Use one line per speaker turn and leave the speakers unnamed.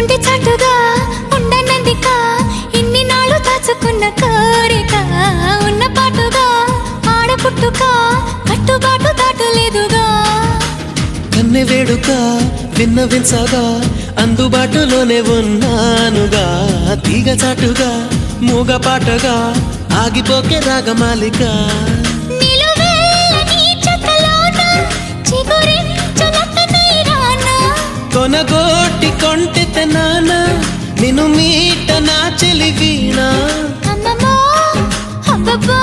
గుండె చాటుగా ఉండనందిక ఇన్ని నాళ్ళు దాచుకున్న కోరిక ఉన్న పాటుగా ఆడపుట్టుక కట్టుబాటు దాటలేదుగా
కన్నె వేడుక విన్నవించగా అందుబాటులోనే ఉన్నానుగా తీగ చాటుగా మూగ పాటగా ఆగిపోకే రాగమాలిక కొనగోటి కొంటె నాన్న నిన్ను మీట నా చెలి వీణా
అమ్మమ్మో అబ్బబ్బో